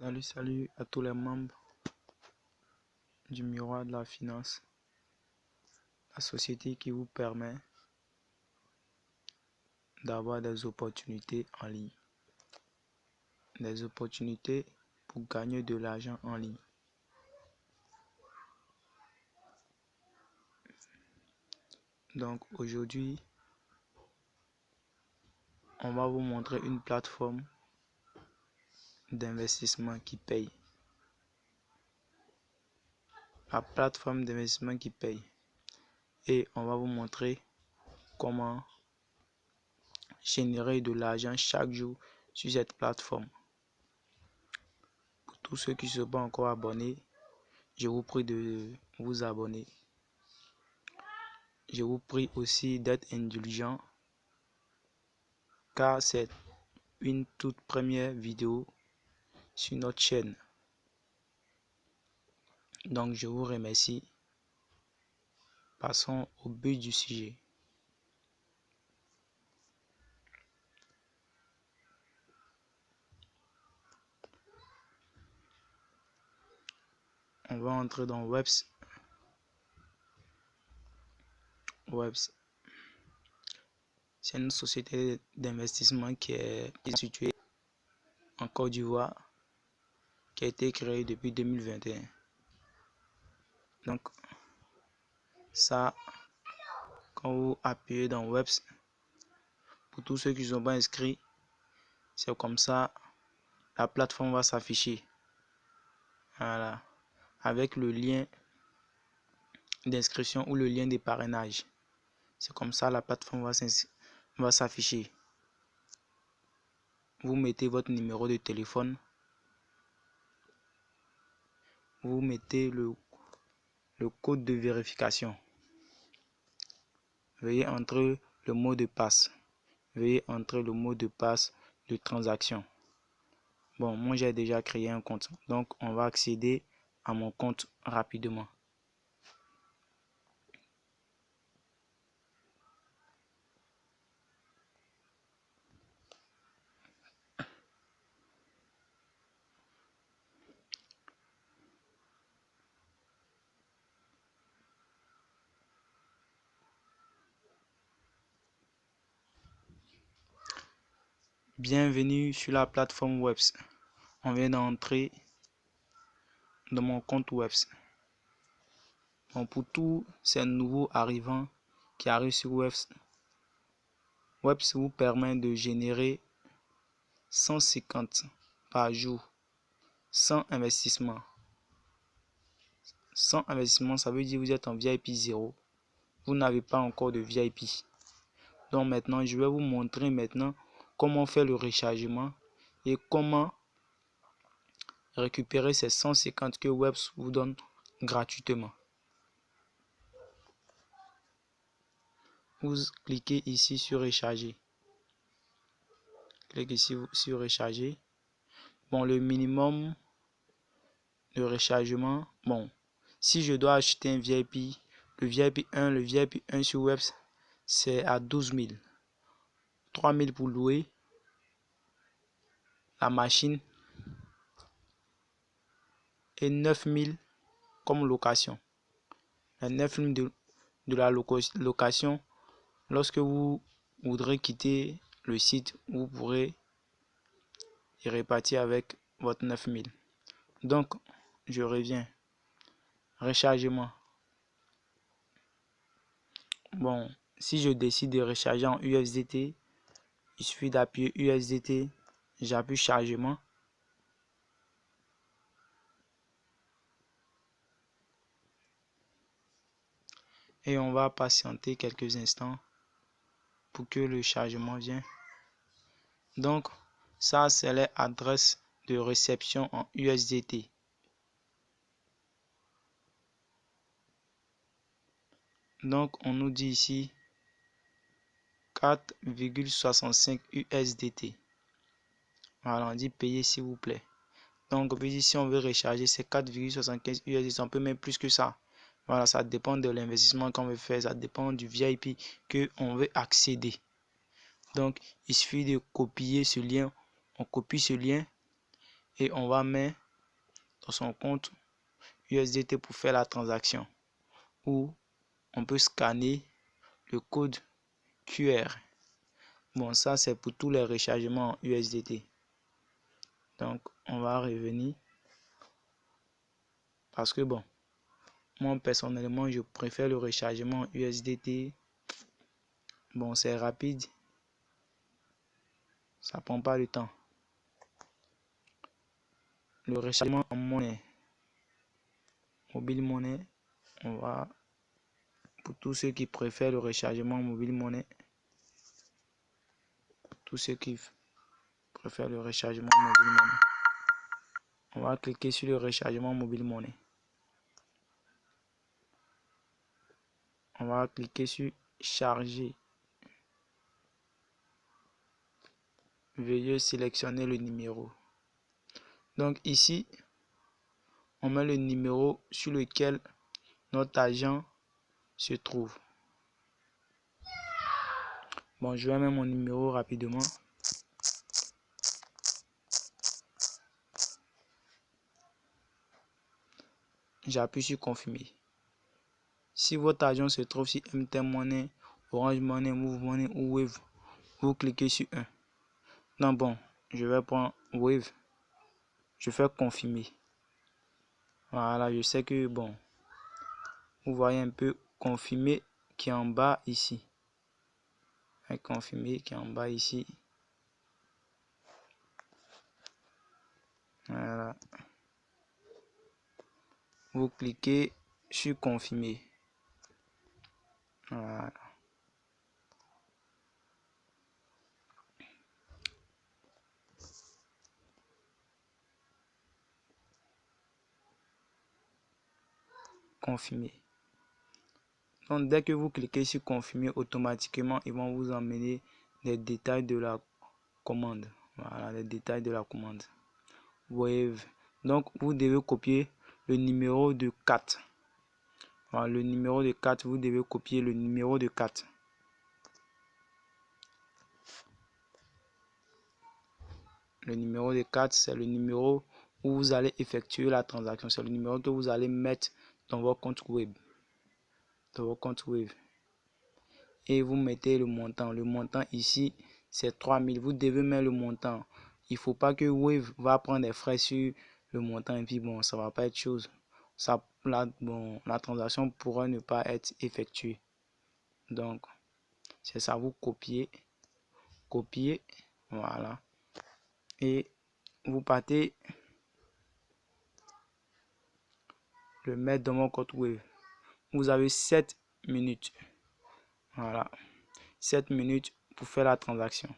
Salut à tous les membres du Miroir de la Finance, la société qui vous permet d'avoir des opportunités en ligne, des opportunités pour gagner de l'argent en ligne. Donc aujourd'hui, on va vous montrer une plateforme d'investissement qui paye. La plateforme d'investissement qui paye. Et on va vous montrer comment générer de l'argent chaque jour sur cette plateforme. Pour tous ceux qui ne sont pas encore abonnés, je vous prie de vous abonner. Je vous prie aussi d'être indulgent car c'est une toute première vidéo sur notre chaîne. Donc je vous remercie. Passons au but du sujet. On va entrer dans Webs. C'est une société d'investissement qui est située en Côte d'Ivoire, qui a été créée depuis 2021. Donc ça, quand vous appuyez dans Webs, pour tous ceux qui ne sont pas inscrits, c'est comme ça, la plateforme va s'afficher. Voilà, avec le lien d'inscription ou le lien de parrainage. C'est comme ça la plateforme va s'afficher. Vous mettez votre numéro de téléphone. Vous mettez le code de vérification. Veuillez entrer le mot de passe. Veuillez entrer le mot de passe de transaction. Bon, moi j'ai déjà créé un compte. Donc on va accéder à mon compte rapidement. Bienvenue sur la plateforme Webs. On vient d'entrer dans mon compte Webs. Bon, pour tous ces nouveaux arrivants qui arrivent sur Webs, Webs vous permet de générer 150 par jour sans investissement. Sans investissement, ça veut dire que vous êtes en VIP 0. Vous n'avez pas encore de VIP. Donc maintenant, je vais vous montrer maintenant comment faire le rechargement et comment récupérer ces 150 que Webs vous donne gratuitement. Vous cliquez ici sur recharger. Cliquez ici sur recharger. Bon, le minimum de rechargement, bon, si je dois acheter un VIP, le VIP 1 sur Webs, c'est à 12 000. 3 000 pour louer la machine et 9 000 comme location. Les 9 000 de la location, lorsque vous voudrez quitter le site, vous pourrez y répartir avec votre 9 000. Donc, je reviens. Rechargement. Bon, si je décide de recharger en USDT, il suffit d'appuyer USDT, j'appuie chargement. Et on va patienter quelques instants pour que le chargement vienne. Donc, ça c'est l'adresse de réception en USDT. Donc, on nous dit ici 4,65 USDT. Voilà, on dit payer s'il vous plaît. Donc, si on veut recharger, c'est 4,75 USDT. On peut même plus que ça. Voilà, ça dépend de l'investissement qu'on veut faire. Ça dépend du VIP qu'on veut accéder. Donc, il suffit de copier ce lien. On copie ce lien et on va mettre dans son compte USDT pour faire la transaction. Ou on peut scanner le code QR. Bon, ça c'est pour tous les rechargements USDT. Donc on va revenir parce que bon, moi personnellement je préfère le rechargement USDT. Bon, c'est rapide, ça prend pas de temps. Le rechargement en monnaie, mobile monnaie, on va pour tous ceux qui préfèrent le rechargement mobile monnaie, tous ceux qui préfèrent le rechargement mobile monnaie, on va cliquer sur le rechargement mobile monnaie. On va cliquer sur charger. Veuillez sélectionner le numéro. Donc ici, on met le numéro sur lequel notre agent se trouve. Bon, je vais mettre mon numéro rapidement. J'appuie sur confirmer. Si votre agent se trouve sur MTN Money, Orange Money, Move Money ou Wave, vous cliquez sur 1. Non, bon, je vais prendre Wave. Je fais confirmer. Voilà, je sais que bon, vous voyez un peu confirmer qui est en bas ici. Confirmer qui est en bas ici. Voilà. Vous cliquez sur confirmer. Voilà. Confirmer. Donc dès que vous cliquez sur confirmer, automatiquement ils vont vous emmener les détails de la commande. Voilà, les détails de la commande. Wave. Donc vous devez copier le numéro de 4. Voilà, le numéro de 4, vous devez copier le numéro de 4. Le numéro de 4, c'est le numéro où vous allez effectuer la transaction. C'est le numéro que vous allez mettre dans votre compte web. Dans votre compte web. Et vous mettez le montant. Le montant ici, c'est 3000. Vous devez mettre le montant. Il ne faut pas que Wave va prendre des frais sur le montant. Et puis bon, ça ne va pas être chose. Ça, la transaction pourra ne pas être effectuée. Donc, c'est ça. Vous copiez. Copier. Voilà. Et vous partez le mettre dans mon compte Wave. Vous avez 7 minutes. Voilà. 7 minutes pour faire la transaction.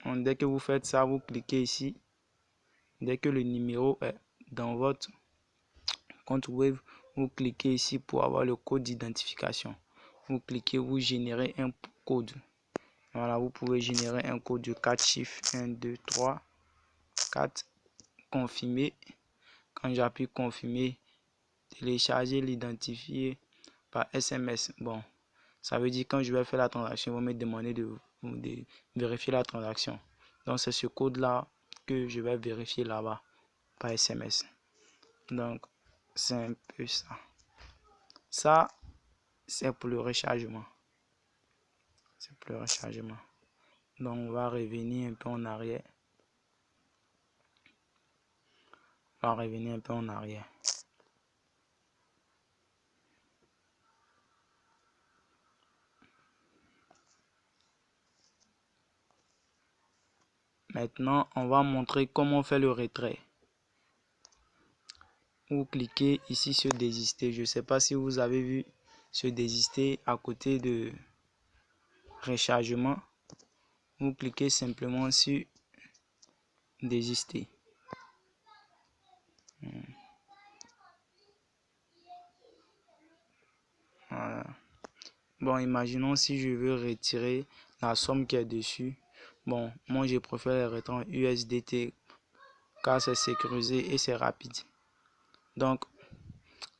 Donc, dès que vous faites ça, vous cliquez ici. Dès que le numéro est dans votre compte Wave, vous cliquez ici pour avoir le code d'identification. Vous cliquez, vous générez un code. Voilà, vous pouvez générer un code de 4 chiffres. 1, 2, 3, 4. Confirmer. Quand j'appuie confirmer, télécharger l'identifier par SMS. Bon, ça veut dire quand je vais faire la transaction, ils vont me demander de vérifier la transaction. Donc c'est ce code-là que je vais vérifier là-bas par SMS. Donc c'est un peu ça. Ça, c'est pour le rechargement. C'est pour le rechargement. Donc on va revenir un peu en arrière. On va revenir un peu en arrière. Maintenant, on va montrer comment faire le retrait. Vous cliquez ici sur désister. Je ne sais pas si vous avez vu ce désister à côté de rechargement. Vous cliquez simplement sur désister. Voilà. Bon, imaginons si je veux retirer la somme qui est dessus. Bon, moi je préfère les retirer en USDT car c'est sécurisé et c'est rapide. Donc,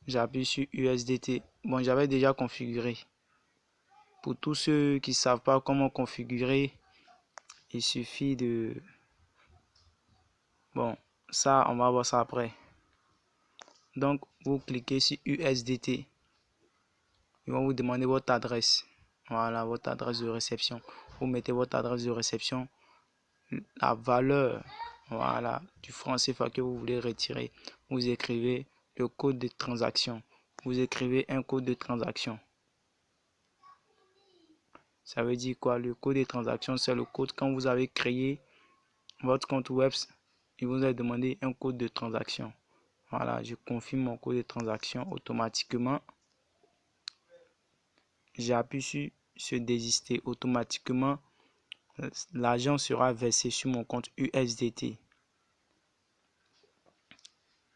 j'appuie sur USDT. Bon, j'avais déjà configuré Pour tous ceux qui ne savent pas comment configurer, il suffit de... Bon, ça, on va voir ça après. Donc, vous cliquez sur USDT. Ils vont vous demander votre adresse. Voilà, votre adresse de réception. Vous mettez votre adresse de réception. La valeur, voilà, du franc CFA que vous voulez retirer. Vous écrivez le code de transaction. Vous écrivez un code de transaction. Ça veut dire quoi? Le code de transaction, c'est le code quand vous avez créé votre compte web. Il vous a demandé un code de transaction. Voilà, je confirme mon code de transaction automatiquement. J'appuie sur désister. Automatiquement, l'argent sera versé sur mon compte USDT.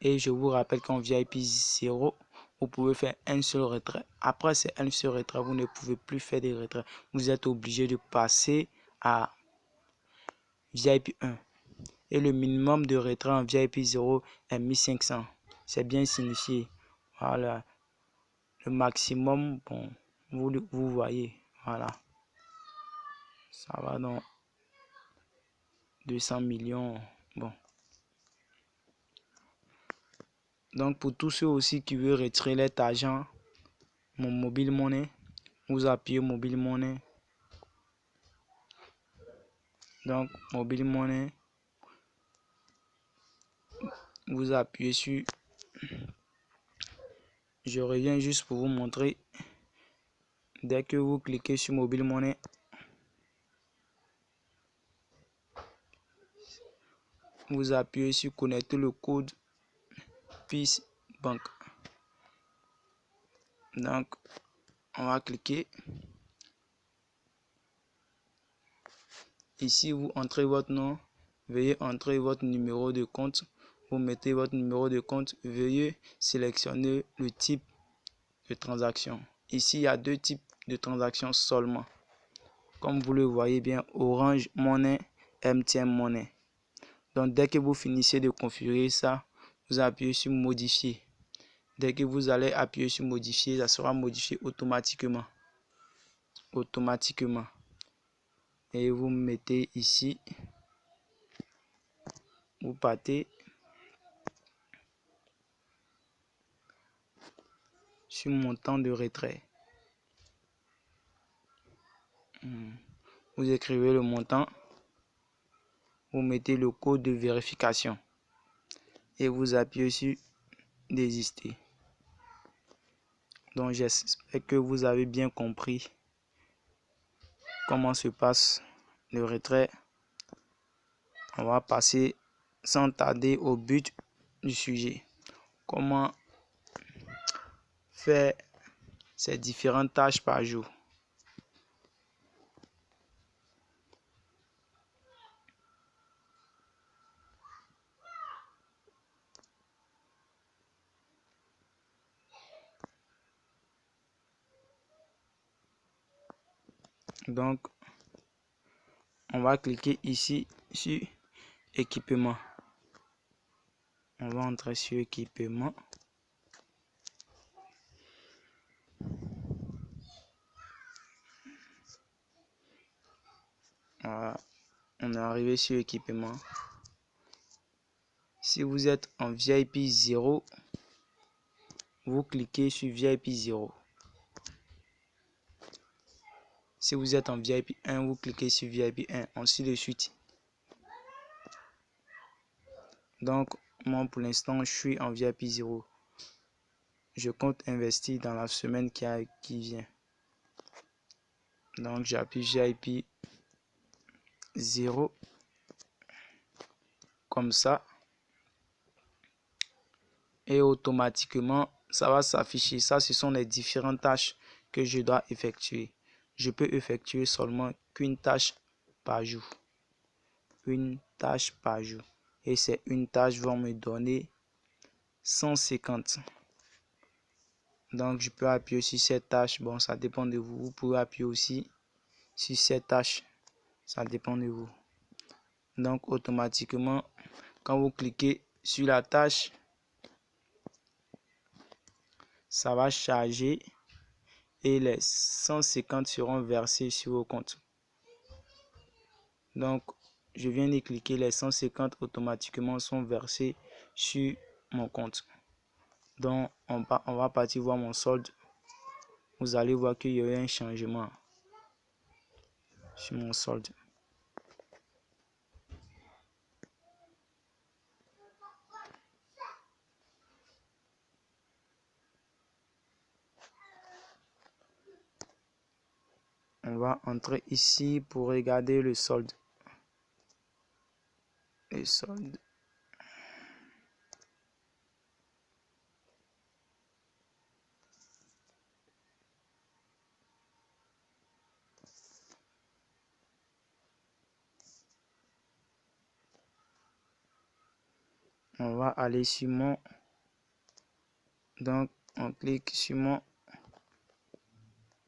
Et je vous rappelle qu'en VIP 0, vous pouvez faire un seul retrait. Après c'est un seul retrait, vous ne pouvez plus faire des retraits. Vous êtes obligé de passer à VIP 1. Et le minimum de retrait en VIP 0 est 1500. C'est bien signifié. Voilà. Le maximum, bon, vous voyez. Voilà. Ça va dans 200 millions. Bon. Donc pour tous ceux aussi qui veulent retirer leur argent, mon mobile money, vous appuyez mobile money. Donc mobile money, vous appuyez sur, je reviens juste pour vous montrer. Dès que vous cliquez sur mobile money, vous appuyez sur connecter le code PIS Bank. Donc on va cliquer. Ici vous entrez votre nom, veuillez entrer votre numéro de compte. Vous mettez votre numéro de compte, veuillez sélectionner le type de transaction. Ici il y a deux types de transactions seulement. Comme vous le voyez bien, Orange Money, MTN Money. Donc dès que vous finissez de configurer ça, vous appuyez sur modifier. Dès que vous allez appuyer sur modifier, ça sera modifié automatiquement. Et vous mettez ici, vous partez sur montant de retrait. Vous écrivez le montant, vous mettez le code de vérification et vous appuyez sur désister. Donc j'espère que vous avez bien compris comment se passe le retrait. On va passer sans tarder au but du sujet. Comment faire ces différentes tâches par jour. Donc, on va cliquer ici sur équipement. On va entrer sur équipement. Voilà. On est arrivé sur équipement. Si vous êtes en VIP 0, vous cliquez sur VIP 0. Si vous êtes en VIP 1, vous cliquez sur VIP 1, ainsi de suite. Donc, moi pour l'instant, je suis en VIP 0. Je compte investir dans la semaine qui vient. Donc, j'appuie VIP 0. Comme ça. Et automatiquement, ça va s'afficher. Ça, ce sont les différentes tâches que je dois effectuer. Je peux effectuer seulement qu'une tâche par jour. Une tâche par jour. Et c'est une tâche va me donner 150. Donc, je peux appuyer sur cette tâche. Bon, ça dépend de vous. Vous pouvez appuyer aussi sur cette tâche. Ça dépend de vous. Donc, automatiquement, quand vous cliquez sur la tâche, ça va charger et les 150 seront versés sur vos comptes. Donc, je viens de cliquer, les 150 automatiquement sont versés sur mon compte. Donc, on va partir voir mon solde. Vous allez voir qu'il y a eu un changement sur mon solde. On va entrer ici pour regarder le solde. Le solde. On va aller sur mon... Donc, on clique sur mon...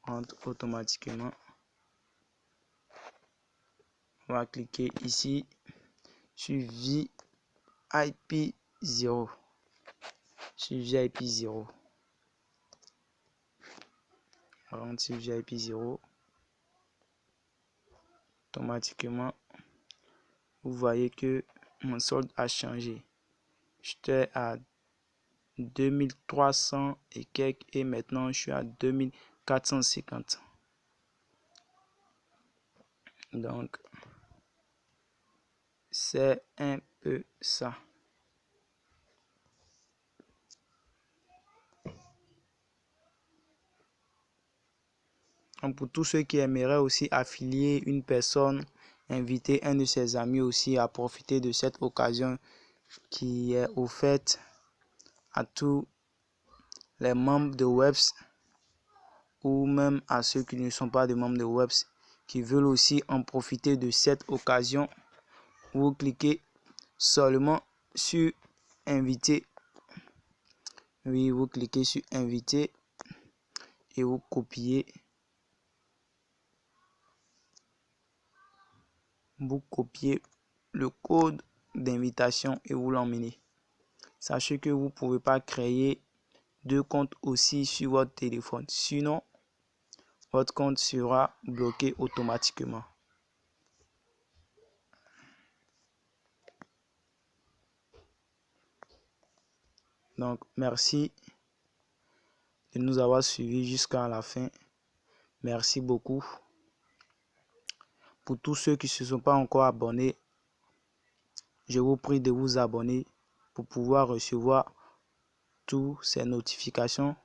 Rentre automatiquement. On va cliquer ici sur VIP 0. Sur VIP 0. On rentre sur VIP 0. Automatiquement, vous voyez que mon solde a changé. J'étais à 2300 et quelques et maintenant je suis à 2450. Donc, c'est un peu ça. Donc, pour tous ceux qui aimeraient aussi affilier une personne, inviter un de ses amis aussi à profiter de cette occasion qui est offerte à tous les membres de Webs ou même à ceux qui ne sont pas des membres de Webs qui veulent aussi en profiter de cette occasion. Vous cliquez seulement sur inviter. Oui, vous cliquez sur inviter et vous copiez. Vous copiez le code d'invitation et vous l'emmenez. Sachez que vous ne pouvez pas créer deux comptes aussi sur votre téléphone. Sinon, votre compte sera bloqué automatiquement. Donc, merci de nous avoir suivis jusqu'à la fin. Merci beaucoup. Pour tous ceux qui ne se sont pas encore abonnés, je vous prie de vous abonner pour pouvoir recevoir toutes ces notifications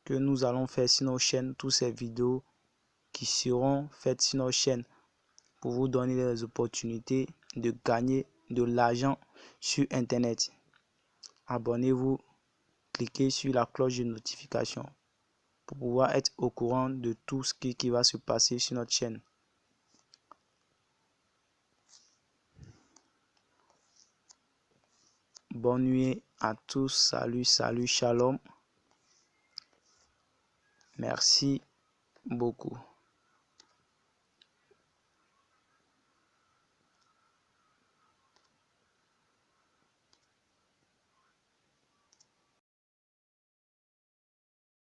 que nous allons faire sur nos chaînes, toutes ces vidéos qui seront faites sur nos chaînes pour vous donner les opportunités de gagner de l'argent sur Internet. Abonnez-vous, cliquez sur la cloche de notification pour pouvoir être au courant de tout ce qui va se passer sur notre chaîne. Bonne nuit à tous. Salut, salut, shalom. Merci beaucoup.